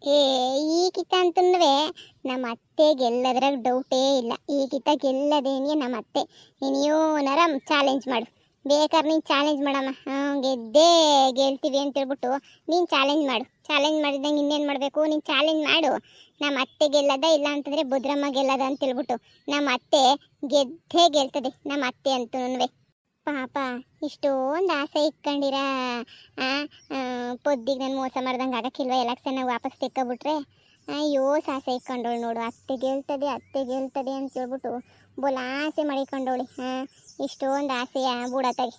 ಏ ಈಗಿತ ಅಂತಂದ್ರೆ ನಮ್ಮ ಅತ್ತೆ ಗೆಲ್ಲದ್ರಾಗ ಡೌಟೇ ಇಲ್ಲ. ಈಗಿತ ಗೆಲ್ಲದೇನಿಯ ನಮ್ಮ ಅತ್ತೆ. ನೀನು ಚಾಲೆಂಜ್ ಮಾಡು, ಬೇಕಾದ್ರೆ ನೀನು ಚಾಲೆಂಜ್ ಮಾಡಮ್ಮ. ಗೆದ್ದೇ ಗೆಲ್ತೀವಿ ಅಂತ ಹೇಳ್ಬಿಟ್ಟು ನೀನು ಚಾಲೆಂಜ್ ಮಾಡು. ಚಾಲೆಂಜ್ ಮಾಡಿದಂಗೆ ಇನ್ನೇನು ಮಾಡಬೇಕು, ನೀನು ಚಾಲೆಂಜ್ ಮಾಡು. ನಮ್ಮ ಅತ್ತೆ ಗೆಲ್ಲದ, ಇಲ್ಲ ಅಂತಂದರೆ ಭದ್ರಮ್ಮ ಗೆಲ್ಲದ ಅಂತ ಹೇಳ್ಬಿಟ್ಟು ನಮ್ಮ ಅತ್ತೆ ಗೆದ್ದೇ ಗೆಲ್ತದೆ. ನಮ್ಮ ಅತ್ತೆ ಅಂತೂ ಪಾಪ ಇಷ್ಟೊಂದು ಆಸೆ ಇಟ್ಕೊಂಡಿರ ಪೊದ್ದಿಗೆ ನಾನು ಮೋಸ ಮಾಡ್ದಂಗೆ ಆಗಕ್ಕಿಲ್ವ, ಎಲೆಕ್ಷನ್ ವಾಪಸ್ ತೆಕ್ಕೊಬಿಟ್ರೆ ಅಯ್ಯೋ ಆಸೆ ಇಟ್ಕೊಂಡವಳು ನೋಡು. ಅತ್ತೆ ಗೆಲ್ತದೆ ಅಂತ ಹೇಳ್ಬಿಟ್ಟು ಬೋಲ ಆಸೆ ಮಾಡಿಕೊಂಡವಳೆ. ಇಷ್ಟೊಂದು ಆಸೆಯ ಬೂಡತ್ತಾಗಿ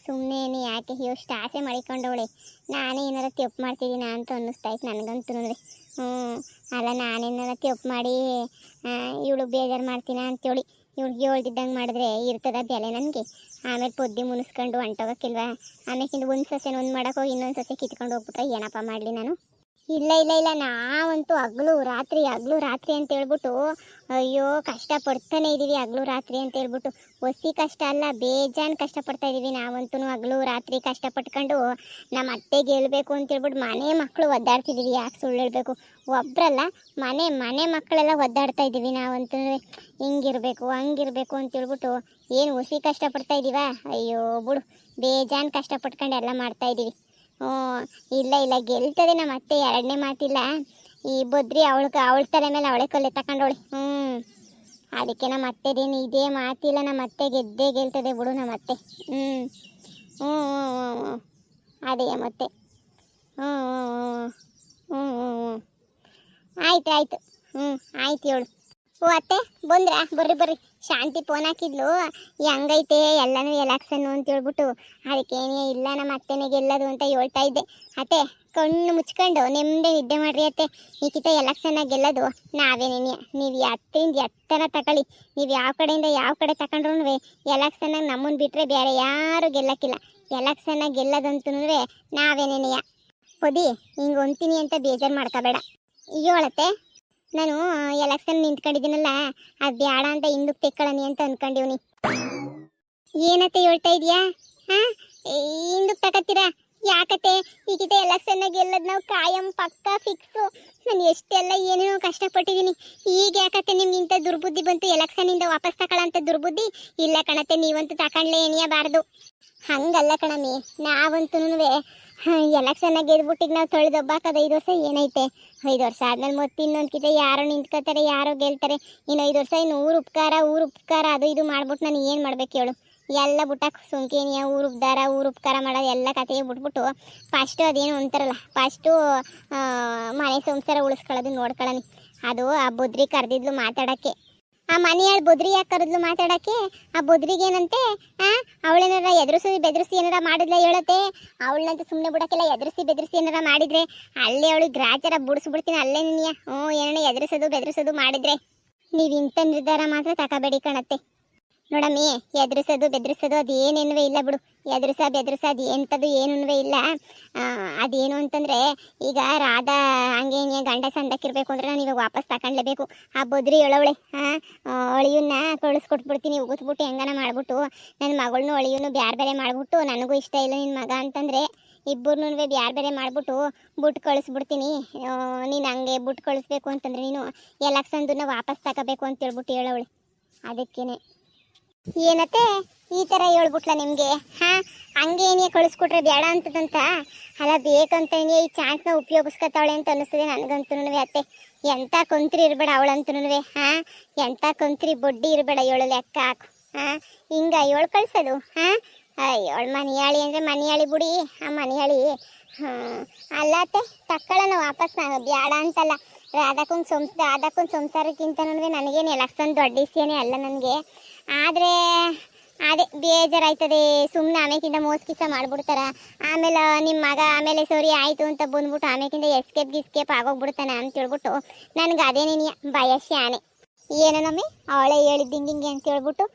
ಸುಮ್ಮನೆ ಯಾಕೆ ಎಷ್ಟು ಆಸೆ ಮಾಡಿಕೊಂಡವಳೆ. ನಾನೇ ಏನಾರ ತಪ್ಪು ಮಾಡ್ತಿದ್ದೀನ ಅಂತ ಅನ್ನಿಸ್ತಾಯ್ತು ನನಗಂತೂ. ಅಲ್ಲ ನಾನೇನಾರ ತಪ್ಪು ಮಾಡಿ ಇವಳು ಬೇಜಾರು ಮಾಡ್ತೀನ ಅಂತೇಳಿ ಇವ್ಳಿಗೆ ಹೇಳ್ತಿದ್ದಂಗೆ ಮಾಡಿದ್ರೆ ಇರ್ತದ ಬೆಲೆ ನನಗೆ. ಆಮೇಲೆ ಪೊದ್ದಿ ಮುನಿಸ್ಕೊಂಡು ಹೊಂಟೋಗಕ್ಕಿಲ್ವಾ? ಆಮೇಲೆ ಒಂದು ಸೊಸೆನ ಒಂದು ಮಾಡೋಕೆ ಇನ್ನೊಂದು ಸೊಸೆ ಕಿತ್ಕೊಂಡು ಹೋಗ್ಬಿಟ್ರೆ ಏನಪ್ಪ ಮಾಡಲಿ ನಾನು? ಇಲ್ಲ ನಾವಂತೂ ಹಗ್ಲು ರಾತ್ರಿ ಅಂತ ಹೇಳ್ಬಿಟ್ಟು ಅಯ್ಯೋ ಕಷ್ಟಪಡ್ತಾನೆ ಇದ್ದೀವಿ. ಹಗ್ಲು ರಾತ್ರಿ ಅಂತ ಹೇಳ್ಬಿಟ್ಟು ಹೊಸಿ ಕಷ್ಟ ಅಲ್ಲ, ಬೇಜಾನ್ ಕಷ್ಟಪಡ್ತಾ ಇದ್ದೀವಿ ನಾವಂತೂ. ಹಗ್ಲು ರಾತ್ರಿ ಕಷ್ಟಪಟ್ಕೊಂಡು ನಮ್ಮ ಅತ್ತೆ ಗೆಲ್ಲಬೇಕು ಅಂತ ಹೇಳ್ಬಿಟ್ಟು ಮನೆ ಮಕ್ಕಳು ಒದ್ದಾಡ್ತಿದ್ದೀವಿ. ಯಾಕೆ ಸುಳ್ಳು ಹೇಳಬೇಕು? ಒಬ್ಬರಲ್ಲ, ಮನೆ ಮಕ್ಕಳೆಲ್ಲ ಒದ್ದಾಡ್ತಾ ಇದ್ದೀವಿ ನಾವಂತೂ. ಹಿಂಗಿರಬೇಕು ಹಂಗಿರಬೇಕು ಅಂತ ಹೇಳ್ಬಿಟ್ಟು ಏನು ಹೊಸಿ ಕಷ್ಟಪಡ್ತಾ ಇದ್ದೀವ? ಅಯ್ಯೋ ಬಿಡು, ಬೇಜಾನ್ ಕಷ್ಟಪಟ್ಕೊಂಡು ಎಲ್ಲ ಮಾಡ್ತಾ ಇದ್ದೀವಿ. ಇಲ್ಲ ಗೆಲ್ತದೆ ನಮ್ಮ ಅತ್ತೆ, ಎರಡನೇ ಮಾತಿಲ್ಲ. ಈ ಬದ್ರಿ ಅವಳ ತಲೆ ಮೇಲೆ ಅವಳೆ ಕಲ್ಲೆ ತಗೊಂಡವಳೆ. ಅದಕ್ಕೆ ನಮ್ಮ ಅತ್ತೆದೇನು ಇದೇ ಮಾತಿಲ್ಲ, ನಮ್ಮ ಅತ್ತೆ ಗೆದ್ದೇ ಗೆಲ್ತದೆ ಬಿಡು ನಮ್ಮ ಅತ್ತೆ. ಅದೇ ಮತ್ತೆ ಆಯ್ತು ಆಯ್ತು ಹೇಳು. ಅತ್ತೆ ಬರ್ರಿ ಶಾಂತಿ ಫೋನ್ ಹಾಕಿದ್ಲು, ಹೆಂಗೈತೆ ಎಲ್ಲನೂ ಎಲೆಕ್ಷನ್ನು ಅಂತ ಹೇಳ್ಬಿಟ್ಟು. ಅದಕ್ಕೇನೇ ಇಲ್ಲ ನಮ್ಮ ಅತ್ತೆನೇ ಗೆಲ್ಲದು ಅಂತ ಹೇಳ್ತಾ ಇದ್ದೆ. ಅತ್ತೆ ಕಣ್ಣು ಮುಚ್ಕೊಂಡು ನೆಮ್ಮದಿ ನಿದ್ದೆ ಮಾಡ್ರಿ ಅತ್ತೆ. ಈಗಿತ ಎಲೆಕ್ಷನ್ನಾಗ ಗೆಲ್ಲೋದು ನಾವೇನೇನೆ. ನೀವು ಎತ್ತರಿಂದ ಎತ್ತನ ತಗೊಳ್ಳಿ, ನೀವು ಯಾವ ಕಡೆಯಿಂದ ಯಾವ ಕಡೆ ತಗೊಂಡ್ರು ಎಲೆಕ್ಷನ್ನಾಗ ನಮ್ಮನ್ನು ಬಿಟ್ಟರೆ ಬೇರೆ ಯಾರು ಗೆಲ್ಲಕ್ಕಿಲ್ಲ. ಎಲೆಕ್ಷನ್ನಾಗ ಗೆಲ್ಲೋದಂತೂ ನಾವೇನೇನೆಯ. ಹೊದಿ ಹಿಂಗೆ ಹೊಂತೀನಿ ಅಂತ ಬೇಜಾರು ಮಾಡ್ಕೋಬೇಡ. ಹೇಳತ್ತೆ, ನಾನು ಎಲೆಕ್ಷನ್ ನಿಂತ್ಕೊಂಡಿದ್ದೀನಲ್ಲ, ಅದು ಬೇಡ ಅಂತ ಹಿಂದಕ್ಕೆ ತೆಕ್ಕೊಳ್ಳಿ ಅಂತ ಅಂದ್ಕೊಂಡಿವ್ನಿ. ಏನತ್ತೆ ಹೇಳ್ತಾ ಇದೀಯಾ? ಹಿಂದಕ್ಕೆ ತಗೋತೀರಾ? ಯಾಕತ್ತೆ? ಈಗಿತ ಎಲೆಕ್ಷನ್ನಾಗ ಗೆಲ್ಲೋದು ನಾವು ಕಾಯಂ ಪಕ್ಕ ಫಿಕ್ಸು. ನಾನು ಎಷ್ಟೆಲ್ಲ ಏನೇನೋ ಕಷ್ಟಪಟ್ಟಿದ್ದೀನಿ. ಈಗ ಯಾಕತ್ತೆ ನಿಮ್ಗೆ ಇಂಥ ದುರ್ಬುದ್ಧಿ ಬಂತು? ಎಲೆಕ್ಷನಿಂದ ವಾಪಸ್ ತಗೊಳ್ಳೋಂಥ ದುರ್ಬುದ್ಧಿ ಇಲ್ಲ ಕಣತ್ತೆ. ನೀವಂತೂ ತಗೊಂಡ್ಲೇ ಏನಿಯಬಾರ್ದು. ಹಂಗಲ್ಲ ಕಣಮ್ಮಿ, ನಾವಂತೂ ಎಲೆಕ್ಷನ್ನಾಗ ಗೆದ್ಬಿಟ್ಟಿಗೆ ನಾವು ತೊಳೆದೊಬ್ಬಾಕದ 5 ವರ್ಷ ಏನೈತೆ? 5 ವರ್ಷ ಆದ್ಮೇಲೆ ಮತ್ತೆ ಇನ್ನೊಂದ್ಕಿತ ಯಾರೋ ನಿಂತ್ಕೋತಾರೆ, ಯಾರೋ ಗೆಲ್ತಾರೆ. ಇನ್ನು 5 ವರ್ಷ ಇನ್ನು ಊರು ಉಪಕಾರ ಅದು ಇದು ಮಾಡ್ಬಿಟ್ಟು ನಾನು ಏನು ಮಾಡ್ಬೇಕು ಹೇಳು? ಎಲ್ಲ ಬಿಟ್ಟಾಕ ಸುಂಕೇನಿಯ ಊರು ಉಪಕಾರ ಮಾಡೋದು ಎಲ್ಲ ಕತೆಗೆ ಬಿಟ್ಬಿಟ್ಟು ಫಸ್ಟು ಅದೇನು ಅಂತಾರಲ್ಲ, ಫಸ್ಟು ಮನೆ ಸಂಸಾರ ಉಳಿಸ್ಕೊಳ್ಳೋದು ನೋಡ್ಕೊಳ್ಳಿ. ಅದು ಆ ಬುದ್ರಿ ಕರೆದಿದ್ಲು ಮಾತಾಡೋಕ್ಕೆ. ಆ ಮನೆಯಾಳು ಬುದ್ರಿ ಯಾಕೆ ಕರೆದ್ಲು ಮಾತಾಡೋಕ್ಕೆ? ಆ ಬುದ್ರಿಗೆ ಏನಂತೆ, ಅವಳೇನಾರ ಎದುರಿಸಿ ಬೆದರಿಸಿ ಏನಾರ ಮಾಡಿದ್ಲ ಹೇಳತ್ತೆ? ಅವಳನ್ನಂತೂ ಸುಮ್ಮನೆ ಬಿಡೋಕ್ಕೆಲ್ಲ. ಎದುರಿಸಿ ಏನಾರ ಮಾಡಿದ್ರೆ ಅಲ್ಲೇ ಅವಳಿಗೆ ಗ್ರಾಚಾರ ಬಿಡಿಸ್ಬಿಡ್ತೀನಿ ಅಲ್ಲೇ ನಿನ್ಯ. ಏನಾರ ಬೆದರಿಸೋದು ಮಾಡಿದ್ರೆ ನೀವು ಇಂಥ ನಿರ್ಧಾರ ಮಾತ್ರ ತಗೋಬೇಡಿ ಕಣತ್ತೆ. ನೋಡಮ್ಮಿ, ಬೆದರಿಸೋದು ಅದೇನೇನುವೇ ಇಲ್ಲ ಬಿಡು. ಬೆದರಿಸ ಅದು ಎಂಥದ್ದು ಏನೂ ಇಲ್ಲ. ಅದೇನು ಅಂತಂದರೆ, ಈಗ ರಾಧಾ ಹಂಗೆ ಗಂಡ ಸಂದಕ್ಕಿರ್ಬೇಕು ಅಂದ್ರೆ ನಾನು ಇವಾಗ ವಾಪಸ್ ತಗೊಂಡ್ಲೇಬೇಕು. ಆ ಬದ್ರಿ ಹೇಳವಳೆ, ಅಳಿಯನ್ನ ಕಳಿಸ್ಕೊಟ್ಬಿಡ್ತೀನಿ ಉಗಿಸ್ಬಿಟ್ಟು ಹೆಂಗನ ಮಾಡ್ಬಿಟ್ಟು. ನನ್ನ ಮಗಳನ್ನೂ ಅಳಿಯನ್ನು ಬೇರೆ ಮಾಡ್ಬಿಟ್ಟು, ನನಗೂ ಇಷ್ಟ ಇಲ್ಲ ನಿನ್ನ ಮಗ ಅಂತಂದರೆ ಇಬ್ಬರನ್ನೂ ಬೇರೆ ಮಾಡ್ಬಿಟ್ಟು ಬುಟ್ಟು ಕಳಿಸ್ಬಿಡ್ತೀನಿ. ನೀನು ಹಂಗೆ ಬುಟ್ಟು ಕಳಿಸ್ಬೇಕು ಅಂತಂದರೆ ನೀನು ಎಲೆಕ್ಷನ್ದನ್ನ ವಾಪಸ್ ತಗೋಬೇಕು ಅಂತ ಹೇಳ್ಬಿಟ್ಟು ಹೇಳವಳೆ. ಅದಕ್ಕೇನೆ ಏನತ್ತೆ ಈ ಥರ ಹೇಳ್ಬಿಟ್ಲ ನಿಮಗೆ? ಹಂಗೆ ಏನೇ ಕಳಿಸ್ಕೊಟ್ರೆ ಬೇಡ ಅಂತದಂತ ಅಲ್ಲ, ಬೇಕಂತ ಈ ಚಾನ್ಸ್ನ ಉಪಯೋಗಿಸ್ಕೊತಾವಳೆ ಅಂತ ಅನ್ನಿಸ್ತದೆ ನನಗಂತೂ ಅತ್ತೆ. ಎಂಥ ಕೊಂತ್ರಿ ಇರಬೇಡ ಅವಳಂತೂ. ಎಂಥ ಕೊಂತ್ರಿ ಬೊಡ್ಡಿ ಇರಬೇಡ, ಏಳು ಲೆಕ್ಕ ಹಾಕು. ಹಿಂಗ ಏಳು ಕಳ್ಸೋದು? ಏಳು ಮನೆಯಾಳಿ ಅಂದರೆ ಮನೆಯಾಳಿ ಬಿಡಿ. ಆ ಮನೆಯಾಳಿ ಅಲ್ಲ ಅತ್ತೆ, ತಕ್ಕೊಳ್ಳೋಣ ವಾಪಸ್. ನಾನು ಬೇಡ ಅಂತಲ್ಲ, ಅದಕ್ಕೊಂದು ಸಂಸಾರಕ್ಕಿಂತ ನನಗೇನು ಎಲೆಕ್ಷನ್ ದೊಡ್ಡ ವಿಷಯನೇ ಅಲ್ಲ ನನಗೆ. ಆದರೆ ಅದೇ ಬೇಜಾರಾಯ್ತದೆ ಸುಮ್ಮನೆ. ಆಮೇಕಿಂದ ಮೋಸ ಮಾಡ್ಬಿಡ್ತಾರ. ಆಮೇಲೆ ನಿಮ್ಮ ಮಗ ಆಮೇಲೆ ಸರಿ ಆಯಿತು ಅಂತ ಬಂದ್ಬಿಟ್ಟು ಆಮೇಕಿಂದ ಎಸ್ಕೇಪ್ ಆಗೋಗ್ಬಿಡ್ತಾನೆ ಅಂತ ಹೇಳ್ಬಿಟ್ಟು ನನಗೆ ಅದೇನೇನಿಯ ಭಯ ಶಾನೆ. ಏನೋ ನಮ್ಮಿ ಅವಳೇ ಹೇಳಿದ್ದು ಹಿಂಗೆ ಅಂತ ಹೇಳ್ಬಿಟ್ಟು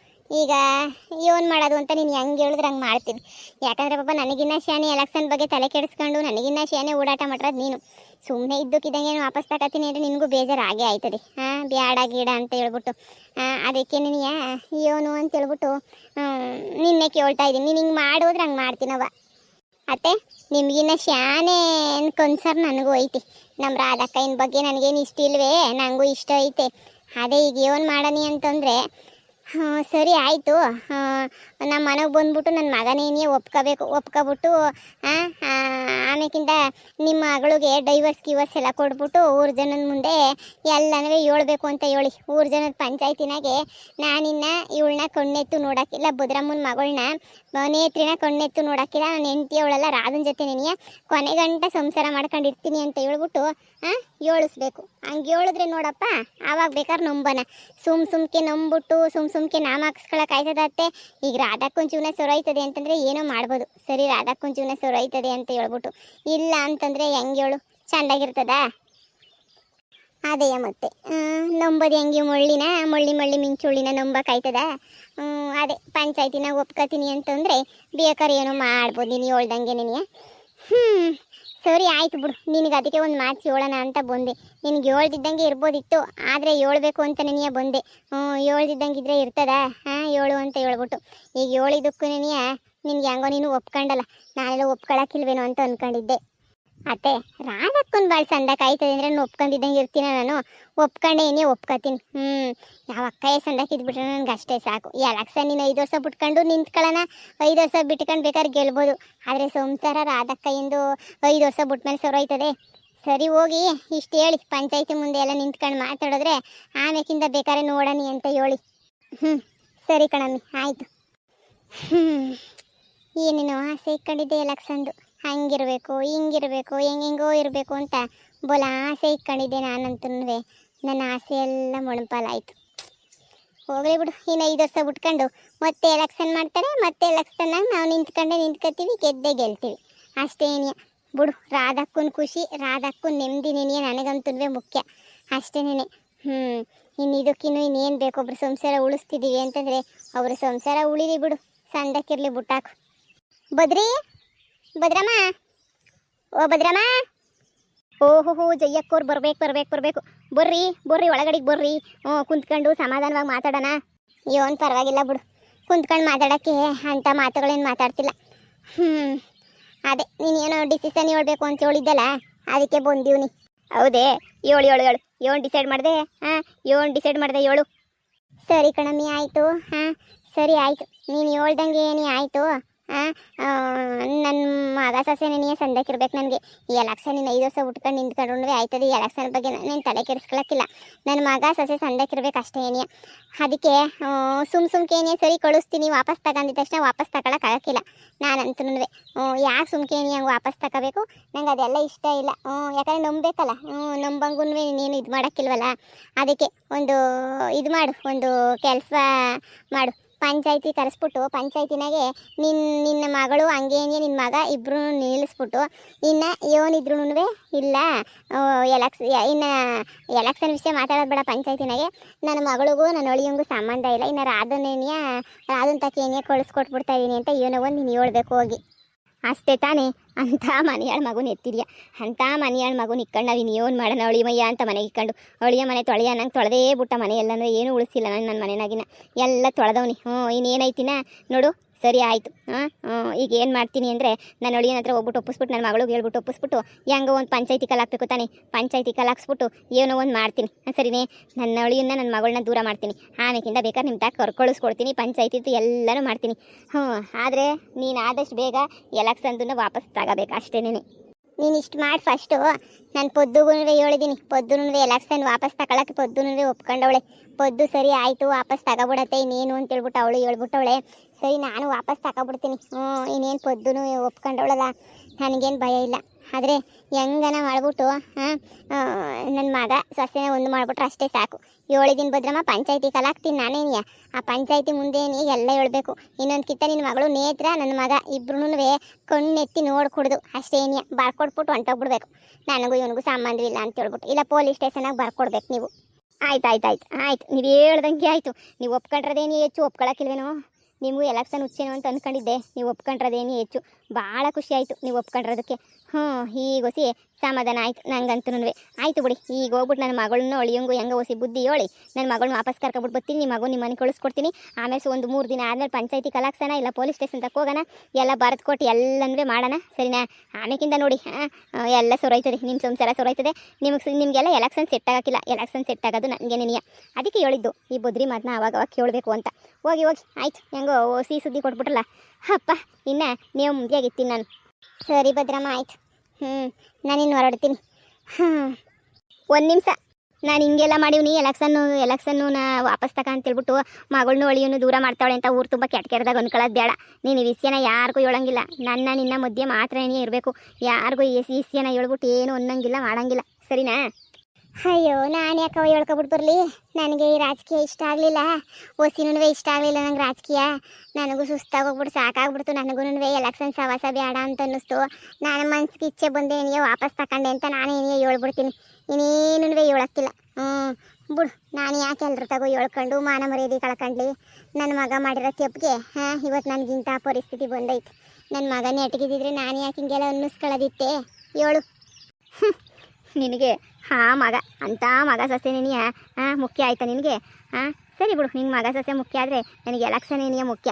ಈಗ ಏನು ಮಾಡೋದು ಅಂತ ನೀನು ಹೆಂಗೆ ಹೇಳಿದ್ರೆ ಹಂಗೆ ಮಾಡ್ತೀನಿ. ಯಾಕಂದರೆ ಪಾಪ ನನಗಿನ್ನ ಶಾನೆ ಎಲೆಕ್ಷನ್ ಬಗ್ಗೆ ತಲೆ ಕೆಡಿಸ್ಕೊಂಡು ನನಗಿನ್ನ ಶಾನೆ ಓಡಾಟ ಮಾಡೋದು ನೀನು. ಸುಮ್ಮನೆ ಇದ್ದಕ್ಕಿದ್ದಂಗೆ ವಾಪಸ್ ತಗೋತೀನಿ ಅಂದರೆ ನಿನಗೂ ಬೇಜಾರು ಆಗೇ ಆಯ್ತದೆ. ಬ್ಯಾಡ ಗೀಡ ಅಂತ ಹೇಳ್ಬಿಟ್ಟು ಅದಕ್ಕೆ ನೀನು ಏನು ಅಂತ ಹೇಳ್ಬಿಟ್ಟು ನಿನ್ನೆ ಕೇಳ್ತಾ ಇದ್ದೀನಿ. ನೀನು ಹಿಂಗೆ ಮಾಡೋದ್ರೆ ಹಂಗೆ ಮಾಡ್ತೀನವ. ಅತ್ತೆ ನಿಮ್ಗಿನ್ನ ಶಾನೆ ಕನ್ಸರ್ ನನಗೂ ಐತಿ. ನಮ್ಮ ರಾಧಕ್ಕಯ್ಯನ ಬಗ್ಗೆ ನನಗೇನು ಇಷ್ಟ ಇಲ್ವೇ, ನನಗೂ ಇಷ್ಟ ಐತೆ. ಅದೇ ಈಗ ಏನು ಮಾಡನಿ ಅಂತಂದರೆ ಸರಿ ಆಯಿತು, ನಮ್ಮ ಮನೆಗೆ ಬಂದ್ಬಿಟ್ಟು ನನ್ನ ಮಗನೇನೇ ಒಪ್ಕೊಬಿಟ್ಟು ಆಮೇಕಿಂದ ನಿಮ್ಮ ಮಗಳಿಗೆ ಡೈವರ್ಸ್ ಎಲ್ಲ ಕೊಟ್ಬಿಟ್ಟು ಊರು ಜನದ ಮುಂದೆ ಎಲ್ಲನೂ ಹೇಳ್ಬೇಕು ಅಂತ ಹೇಳಿ ಊರು ಜನದ ಪಂಚಾಯತಿನಾಗೆ ನಾನಿನ್ನ ಇವಳನ್ನ ಕಣ್ಣೆತ್ತು ನೋಡೋಕ್ಕಿಲ್ಲ, ಭದ್ರಮ್ಮನ ಮಗಳನ್ನ ನೇತ್ರಿನ ಕಣ್ಣೆತ್ತು ನೋಡೋಕ್ಕಿಲ್ಲ, ನನ್ನ ಹೆಂಡತಿ ಅವಳೆಲ್ಲ ರಾಧನ ಜೊತೆ ನೆನೆಯ ಕೊನೆಗಂಟ ಸಂಸಾರ ಮಾಡ್ಕೊಂಡಿರ್ತೀನಿ ಅಂತ ಹೇಳ್ಬಿಟ್ಟು ಹೇಳಿಸ್ಬೇಕು. ಹಂಗೆ ಹೇಳಿದ್ರೆ ನೋಡಪ್ಪ ಆವಾಗ ಬೇಕಾದ್ರೆ ನಂಬನ. ಸುಮ್ಕೆ ನಂಬಿಟ್ಟು ಸುಮ್ಕೆ ನಾಮ ಹಾಕ್ಸ್ಕೊಳಕ್ಕೆ ಆಯ್ತದತ್ತೆ. ಈಗ ರಾಧಕ್ಕನ ಜೀವನ ಸೊರೈತದೆ ಅಂತಂದರೆ ಏನೋ ಮಾಡ್ಬೋದು, ಸರಿ ರಾಧಕ್ಕನ ಜೀವನ ಸೊರೈತದೆ ಅಂತ ಹೇಳ್ಬಿಟ್ಟು. ಇಲ್ಲ ಅಂತಂದರೆ ಹೆಂಗೆ ಹೇಳು, ಚೆಂದಾಗಿರ್ತದ? ಅದೇ ಮತ್ತೆ ನಂಬೋದು ಹೆಂಗೆ ಮಳ್ಳಿ ಮಿಂಚುಳ್ಳಿನ ನಂಬಕ್ಕಾಯ್ತದ? ಅದೇ ಪಂಚಾಯತಿನ ಒಪ್ಕೋತೀನಿ ಅಂತಂದರೆ ಬೇಕಾದ್ರೆ ಏನೋ ಮಾಡ್ಬೋದು ನೀನು ಹೇಳ್ದಂಗೆ ನೆನೆಯ. ಸರಿ ಆಯ್ತು ಬಿಡು, ನಿನಗೆ ಅದಕ್ಕೆ ಒಂದು ಮಾತು ಹೇಳೋಣ ಅಂತ ಬಂದೆ. ನಿನಗೆ ಹೇಳ್ದಿದ್ದಂಗೆ ಇರ್ಬೋದಿತ್ತು, ಆದರೆ ಹೇಳ್ಬೇಕು ಅಂತ ನೆನೆಯ ಬಂದೆ. ಹೇಳ್ದಿದ್ದಂಗೆ ಇದ್ರೆ ಇರ್ತದ? ಹೇಳು ಅಂತ ಹೇಳ್ಬಿಟ್ಟು ಈಗ ಹೇಳಿದ್ದಕ್ಕೂ ನೆನೆಯ ನಿನ್ಗೆ ಹೆಂಗೋ ನೀನು ಒಪ್ಕೊಂಡಲ್ಲ, ನಾನೆಲ್ಲ ಒಪ್ಕೊಳಕ್ಕಿಲ್ವೇನೋ ಅಂತ ಅಂದ್ಕೊಂಡಿದ್ದೆ. ಅತ್ತೆ ರಾಧಕ್ಕನ್ ಭಾಳ ಸಂದಕ್ಕಾಯ್ತದೆ ಅಂದರೆ ನಾನು ಒಪ್ಕೊಂಡಿದ್ದಂಗೆ ಇರ್ತೀನ, ನಾನು ಒಪ್ಕೊಂಡೇನೇ ಒಪ್ಕೋತೀನಿ. ಯಾವ ಅಕ್ಕಯ್ಯ ಸಂದಕ್ಕಿದ್ಬಿಟ್ರೆ ನನಗೆ ಅಷ್ಟೇ ಸಾಕು. ಎಲೆಕ್ಷನ್ ನೀನು 5 ವರ್ಷ ಬಿಟ್ಕೊಂಡು ನಿಂತ್ಕೊಳ್ಳೋಣ, 5 ವರ್ಷ ಬಿಟ್ಕೊಂಡು ಬೇಕಾದ್ರೆ ಗೆಲ್ಬೋದು. ಆದರೆ ಸಂಸಾರ ರಾಧಕ್ಕಯ್ಯಂದು 5 ವರ್ಷ ಬಿಟ್ಮೇಲೆ ಸೊರೈತದೆ. ಸರಿ ಹೋಗಿ ಇಷ್ಟು ಹೇಳಿ ಪಂಚಾಯತಿ ಮುಂದೆ ಎಲ್ಲ ನಿಂತ್ಕೊಂಡು ಮಾತಾಡಿದ್ರೆ ಆಮೇಕಿಂದ ಬೇಕಾದ್ರೆ ನೋಡಣಿ ಅಂತ ಹೇಳಿ. ಸರಿ ಕಣಮ್ಮಿ ಆಯಿತು. ಏನೇನೋ ಆಸೆ ಇಟ್ಕೊಂಡಿದ್ದೆ ಎಲೆಕ್ಷನ್ದು, ಹಂಗಿರಬೇಕು ಹಿಂಗಿರಬೇಕು ಹೆಂಗೆಂಗೋ ಇರಬೇಕು ಅಂತ ಬೋಲ ಆಸೆ ಇಟ್ಕೊಂಡಿದ್ದೆ ನಾನಂತೂ. ನನ್ನ ಆಸೆ ಎಲ್ಲ ಮೊಣಪಾಲಾಯಿತು. ಹೋಗಲಿ ಬಿಡು, ಇನ್ನು 5 ವರ್ಷ ಬಿಟ್ಕೊಂಡು ಮತ್ತೆ ಎಲೆಕ್ಷನ್ ಮಾಡ್ತಾರೆ, ಮತ್ತೆ ಎಲೆಕ್ಷನ್ನಾಗ ನಾವು ನಿಂತ್ಕೊತೀವಿ, ಗೆಲ್ತೀವಿ ಅಷ್ಟೇನಿಯ ಬಿಡು. ರಾಧಕ್ಕನ ಖುಷಿ, ರಾಧಕ್ಕನ ನೆಮ್ಮದಿ ನೆನೆಯ ನನಗಂತೂ ಮುಖ್ಯ ಅಷ್ಟೇನೆ. ಇನ್ನು ಇದಕ್ಕಿನ್ನು ಇನ್ನೇನು ಬೇಕು, ಒಬ್ರು ಸಂಸಾರ ಉಳಿಸ್ತಿದ್ದೀವಿ ಅಂತಂದರೆ ಅವರು ಸಂಸಾರ ಉಳಿಲಿ ಬಿಡು, ಸಂದಕ್ಕಿರಲಿ ಬಿಟ್ಟಾಕು. ಭದ್ರಮ್ಮ, ಓ ಭದ್ರಮ್ಮ, ಓಹೋ ಜಯ್ಯಕ್ಕವ್ರು ಬರ್ಬೇಕು, ಬರ್ರಿ ಒಳಗಡೆಗೆ ಬರ್ರಿ. ಕುಂತ್ಕೊಂಡು ಸಮಾಧಾನವಾಗಿ ಮಾತಾಡೋಣ. ಏನು ಪರವಾಗಿಲ್ಲ ಬಿಡು, ಕುಂತ್ಕೊಂಡು ಮಾತಾಡೋಕ್ಕೆ ಅಂಥ ಮಾತುಗಳೇನು ಮಾತಾಡ್ತಿಲ್ಲ. ಅದೇ ನೀನೇನೋ ಡಿಸಿಷನ್ ಹೇಳ್ಬೇಕು ಅಂತ ಹೇಳಿದ್ದಲ್ಲ, ಅದಕ್ಕೆ ಬಂದೀವ್ನಿ. ಹೌದೇ? ಹೇಳು ಏನು ಡಿಸೈಡ್ ಮಾಡಿದೆ? ಏನು ಡಿಸೈಡ್ ಮಾಡಿದೆ ಹೇಳು. ಸರಿ ಕಣಮ್ಮಿ ಆಯಿತು. ಸರಿ ಆಯಿತು, ನೀನು ಹೇಳ್ದಂಗೆ ಏನೇ ಆಯಿತು. ನನ್ನ ಮಗ ಸೊಸೆನೇ ಸಂದಕ್ಕಿರ್ಬೇಕು ನನಗೆ. ಈ ಎಲೆಕ್ಷನ್ 5 ವರ್ಷ ಉಟ್ಕೊಂಡು ನಿಂತ್ಕೊಂಡ್ರೆ ಆಯ್ತದೆ. ಈ ಎಲೆಕ್ಷನ್ ಬಗ್ಗೆ ನಾನು ತಲೆ ಕೆಡಿಸ್ಕೊಳಕ್ಕಿಲ್ಲ. ನನ್ನ ಮಗ ಸೊಸೆ ಸಂದಕ್ಕಿರ್ಬೇಕು ಅಷ್ಟೇ ಏನಿಯ. ಅದಕ್ಕೆ ಸುಮ್ಕೇನಿಯ ಸರಿ ಕಳಿಸ್ತೀನಿ, ವಾಪಸ್ ತಗೊಂಡಿದ್ದ ತಕ್ಷಣ ವಾಪಸ್ ತಗೊಳಕ್ಕಾಗಕ್ಕಿಲ್ಲ ನಾನಂತೂ. ಯಾಕೆ ಸುಮ್ಕೇನಿ ಹಂಗೆ ವಾಪಸ್ ತಗೋಬೇಕು? ನಂಗೆ ಅದೆಲ್ಲ ಇಷ್ಟ ಇಲ್ಲ. ಯಾಕಂದರೆ ನಂಬೇಕಲ್ಲ, ನಂಬಂಗೂ ನೀನು ಇದು ಮಾಡೋಕ್ಕಿಲ್ವಲ್ಲ. ಅದಕ್ಕೆ ಒಂದು ಇದು ಮಾಡು, ಒಂದು ಕೆಲಸ ಮಾಡು. ಪಂಚಾಯತಿ ಕರೆಸ್ಬಿಟ್ಟು ಪಂಚಾಯತಿನಾಗೆ ನಿನ್ನ ಮಗಳು ಹಂಗೇನೆ ನಿನ್ನ ಮಗ ಇಬ್ಬರು ನಿಲ್ಲಿಸ್ಬಿಟ್ಟು ಇನ್ನು ಏನಿದ್ರು ಇಲ್ಲ ಇನ್ನು ಎಲೆಕ್ಷನ್ ವಿಷಯ ಮಾತಾಡೋದು ಬೇಡ ಪಂಚಾಯತಿನಾಗೆ. ನನ್ನ ಮಗಳಿಗೂ ನನ್ನ ಅಳಿಯಂಗೂ ಸಂಬಂಧ ಇಲ್ಲ. ಇನ್ನು ರಾಧನ್ ತಕ್ಕೇನಿಯ ಕಳಿಸ್ಕೊಟ್ಬಿಡ್ತಾ ಇದ್ದೀನಿ ಅಂತ ಏನೋ ಒಂದು ನೀನು ಹೇಳ್ಬೇಕು ಹೋಗಿ. ಅಷ್ಟೇ ತಾನೇ? ಅಂಥ ಮನೆಯಾಳ ಮಗುನ ಎತ್ತಿದ್ಯಾ, ಅಂಥ ಮನೆಯಾಳ ಮಗುನ ಇಕ್ಕೊಂಡು ನಾವು ಇನ್ನೇನು ಮಾಡೋಣ ಅಳಿಮಯ್ಯ ಅಂತ ಮನೆಗೆ ಇಕ್ಕೊಂಡು. ಅಳಿಯ ಮನೆ ತೊಳೆಯ ನಂಗೆ ತೊಳೆದೇ ಬಿಟ್ಟ ಮನೆ ಎಲ್ಲ, ಅಂದರೆ ಏನೂ ಉಳಿಸಿಲ್ಲ ನನ್ನ ಮನೆಯಾಗಿನ ಎಲ್ಲ ತೊಳೆದವನಿ. ಇನ್ನೇನೈತಿನ ನೋಡು. ಸರಿ ಆಯಿತು. ಈಗ ಏನು ಮಾಡ್ತೀನಿ ಅಂದರೆ ನನ್ನ ಅಳಿಯನ ಹತ್ರ ಹೋಗ್ಬಿಟ್ಟು ಒಪ್ಪಿಸ್ಬಿಟ್ಟು ನನ್ನ ಮಗಳಿಗೆ ಹೇಳ್ಬಿಟ್ಟು ಒಪ್ಪಿಸ್ಬಿಟ್ಟು ಹೆಂಗೋ ಒಂದು ಪಂಚಾಯತಿ ಕಲಾಕ್ಬೇಕು ತಾನೆ, ಪಂಚಾಯತಿ ಕಲಾಕ್ಸ್ಬಿಟ್ಟು ಏನೋ ಒಂದು ಮಾಡ್ತೀನಿ. ಸರಿನೇ? ನನ್ನ ಅಳಿಯನ್ನ ನನ್ನ ಮಗಳನ್ನ ದೂರ ಮಾಡ್ತೀನಿ. ಆಮೇಕಿಂದ ಬೇಕಾದ್ರೆ ನಿಮ್ಮ ತಾಕ ಕಳಿಸ್ಕೊಡ್ತೀನಿ, ಪಂಚಾಯತಿದು ಎಲ್ಲನೂ ಮಾಡ್ತೀನಿ. ಆದರೆ ನೀನು ಆದಷ್ಟು ಬೇಗ ಎಲೆಕ್ಷನ್ದನ್ನು ವಾಪಸ್ ತಗೋಬೇಕು ಅಷ್ಟೇನೇ. ನೀನು ಇಷ್ಟು ಮಾಡಿ ಫಸ್ಟು. ನಾನು ಪೊದ್ದುಗೂ ಹೇಳಿದ್ದೀನಿ, ಪೊದ್ದುನು ಎಲೆಕ್ಷನ್ ವಾಪಸ್ ತಗೊಳಕ್ಕೆ ಪೊದ್ದುನು ಒಪ್ಕೊಂಡವಳೆ. ಪೊದ್ದು ಸರಿ ಆಯಿತು ವಾಪಸ್ ತಗೊಬಿಡತ್ತೆ ಇನ್ನೇನು ಅಂತೇಳ್ಬಿಟ್ಟು ಅವಳು ಹೇಳ್ಬಿಟ್ಟವಳೆ. ಸರಿ ನಾನು ವಾಪಸ್ ತಗೊಬಿಡ್ತೀನಿ. ಇನ್ನೇನು ಪೊದ್ದುನು ಒಪ್ಕೊಂಡವಳಲ್ಲ, ನನಗೇನು ಭಯ ಇಲ್ಲ. ಆದರೆ ಹೆಂಗನ ಮಾಡ್ಬಿಟ್ಟು ನನ್ನ ಮಗ ಸೊಸೆನ ಒಂದು ಮಾಡಿಬಿಟ್ರೆ ಅಷ್ಟೇ ಸಾಕು. ಹೇಳಿದ್ದೀನಿ ಭದ್ರಮ್ಮ, ಪಂಚಾಯತಿ ಕಲಾಕ್ತೀನಿ ನಾನೇನಿಯ. ಆ ಪಂಚಾಯತಿ ಮುಂದೇನಿ ಎಲ್ಲ ಹೇಳ್ಬೇಕು. ಇನ್ನೊಂದು ಕಿತ್ತ ನಿನ್ನ ಮಗಳು ನೇತ್ರ ನನ್ನ ಮಗ ಇಬ್ರು ಕಣ್ಣೆತ್ತಿ ನೋಡ್ಕೊಡ್ದು ಅಷ್ಟೇನಿಯ. ಬರ್ಕೊಟ್ಬಿಟ್ಟು ಹೊಂಟೋಗ್ಬಿಡ್ಬೇಕು. ನನಗೂ ಇವನಿಗೂ ಸಂಬಂಧವಿಲ್ಲ ಅಂತ ಹೇಳ್ಬಿಟ್ಟು, ಇಲ್ಲ ಪೊಲೀಸ್ ಸ್ಟೇಷನಾಗ ಬರ್ಕೊಡ್ಬೇಕು ನೀವು. ಆಯ್ತು ನೀವು ಹೇಳ್ದಂಗೆ ಆಯಿತು. ನೀವು ಒಪ್ಕೊಂಡ್ರದೇನು ಹೆಚ್ಚು, ಒಪ್ಕೊಳಕ್ಕಿಲ್ವೇನೋ? ನಿಮಗೂ ಎಲೆಕ್ಷನ್ ಹುಚ್ಚೇನೋ ಅಂತ ಅಂದ್ಕೊಂಡಿದ್ದೆ, ನೀವು ಒಪ್ಕೊಂಡ್ರದೇನು ಹೆಚ್ಚು. ಭಾಳ ಖುಷಿ ಆಯಿತು ನೀವು ಒಪ್ಕೊಂಡ್ರದಕ್ಕೆ. ಹ್ಞೂ ಈಗ ಹೊಸಿ ಸಮಾಧಾನ ಆಯ್ತು ನಂಗಂತೂ. ಆಯ್ತು ಬಿಡಿ, ಈಗ ಹೋಗ್ಬಿಟ್ಟು ನನ್ನ ಮಗಳನ್ನ ಒಳಿಯಂಗು ಹೆಂಗೆ ಹೊಸಿ ಬುದ್ಧಿ ಹೇಳಿ ನನ್ನ ಮಗಳನ್ನ ವಾಪಸ್ ಕರ್ಕೊಬಿಟ್ಟು ಬರ್ತೀನಿ. ನಿಮ್ಮ ಮಗು ನಿಮ್ಮ ಮನೆ ಕಳಿಸ್ಕೊಡ್ತೀನಿ. ಆಮೇಲೆ ಒಂದು 3 ದಿನ ಆದಮೇಲೆ ಪಂಚಾಯತಿ ಕಲಾಕ್ಸೋಣ, ಇಲ್ಲ ಪೊಲೀಸ್ ಸ್ಟೇಷನ್ ತಕ್ಕ ಹೋಗೋಣ, ಎಲ್ಲ ಬರೆದು ಕೊಟ್ಟು ಎಲ್ಲನೂ ಮಾಡೋಣ, ಸರಿನಾ? ಆಮೇಕಿಂದ ನೋಡಿ ಎಲ್ಲ ಸೊರೈತದೆ, ನಿಮ್ಮ ಸಂಸಾರ ಸೊರೈತದೆ. ನಿಮಗೆಲ್ಲ ಎಲೆಕ್ಷನ್ ಸೆಟ್ ಆಗೋಕ್ಕಿಲ್ಲ. ಎಲೆಕ್ಷನ್ ಸೆಟ್ ಆಗೋದು ನನಗೆ ನೆನೆಯ. ಅದಕ್ಕೆ ಹೇಳಿದ್ದು ಈ ಬುದ್ರಿ ಮಾತನ್ನ ಅವಾಗ ಕೇಳಬೇಕು ಅಂತ. ಹೋಗಿ ಆಯ್ತು, ಹೆಂಗೋ ಸಿಹಿ ಸುದ್ದಿ ಕೊಟ್ಬಿಟ್ರಲ್ಲ, ಅಪ್ಪ ಇನ್ನು ನೀವು ಮುಂದೆಯಾಗಿತ್ತೀನಿ ನಾನು. ಸರಿ ಭದ್ರಮ್ಮ, ಆಯ್ತು. ನಾನಿನ್ನು ಹೊರಡ್ತೀನಿ. ಒಂದು ನಿಮಿಷ, ನಾನು ಹಿಂಗೆಲ್ಲ ಮಾಡೀವ್ನಿ. ಎಲೆಕ್ಷನ್ನು ವಾಪಸ್ ಅಂತೇಳ್ಬಿಟ್ಟು ಮಗಳನ್ನೂ ಅಳಿಯನ್ನು ದೂರ ಮಾಡ್ತಾಳೆ ಅಂತ ಊರು ತುಂಬ ಕೆಟ್ಟದಾಗ ಅನ್ಕೊಳ್ಳೋದು ಬೇಡ. ನೀನು ಈ ವಿಷಯನ ಯಾರಿಗೂ ಹೇಳಂಗಿಲ್ಲ. ನಿನ್ನ ಮಧ್ಯೆ ಮಾತ್ರನೇ ಇರಬೇಕು. ಯಾರಿಗೂ ಈ ವಿಷಯನ ಹೇಳ್ಬಿಟ್ಟು ಏನು ಅನ್ನಂಗಿಲ್ಲ, ಮಾಡಂಗಿಲ್ಲ, ಸರಿನಾ? ಅಯ್ಯೋ, ನಾನು ಯಾಕವ ಹೇಳ್ಕೊಬಿಟ್ಟು ಬರಲಿ? ನನಗೆ ಈ ರಾಜಕೀಯ ಇಷ್ಟ ಆಗಲಿಲ್ಲ, ಹೊಸಿನೂ ಇಷ್ಟ ಆಗಲಿಲ್ಲ ನಂಗೆ ರಾಜಕೀಯ. ನನಗೂ ಸುಸ್ತಾಗೋಗ್ಬಿಟ್ಟು ಸಾಕಾಗ್ಬಿಡ್ತು. ನನಗೂ ಎಲೆಕ್ಷನ್ ಸವಾಸ ಬೇಡ ಅಂತ ಅನ್ನಿಸ್ತು. ನಾನು ಮನ್ಸಿಗೆ ಇಚ್ಛೆ ಬಂದೆ ಏನಿಗೆ ವಾಪಸ್ ತಗೊಂಡೆ ಅಂತ ನಾನು ಏನಿಗೆ ಹೇಳ್ಬಿಡ್ತೀನಿ. ಇನ್ನೇನು ಹೇಳೋಕ್ಕಿಲ್ಲ. ಬಿಡು, ನಾನು ಯಾಕೆ ಎಲ್ರ ತಗೋ ಹೇಳ್ಕೊಂಡು ಮಾನ ಮರ್ಯಾದೆ ಕಳ್ಕೊಂಡ್ಲಿ? ನನ್ನ ಮಗ ಮಾಡಿರೋ ತೆಪ್ಪಿಗೆ ಇವತ್ತು ನನಗಿಂತ ಪರಿಸ್ಥಿತಿ ಬಂದೈತೆ. ನನ್ನ ಮಗ ನೆಟ್ಗಿದ್ದಿದ್ರೆ ನಾನು ಯಾಕೆ ಹಿಂಗೆಲ್ಲ ಅನ್ನಿಸ್ಕೊಳ್ಳೋದಿತ್ತೆ ಹೇಳು? ನಿನಗೆ ಮಗ ಅಂಥ ಮಗ ಸಸ್ಯ ನಿನಗೆ ಮುಖ್ಯ ಆಯ್ತಾ ನಿನಗೆ? ಸರಿ ಬಿಡು, ನಿನ್ನ ಮಗ ಸಸ್ಯ ಮುಖ್ಯ ಆದರೆ ನನಗೆ ಎಲೆಕ್ಷನ್ ಏನಿಯ ಮುಖ್ಯ.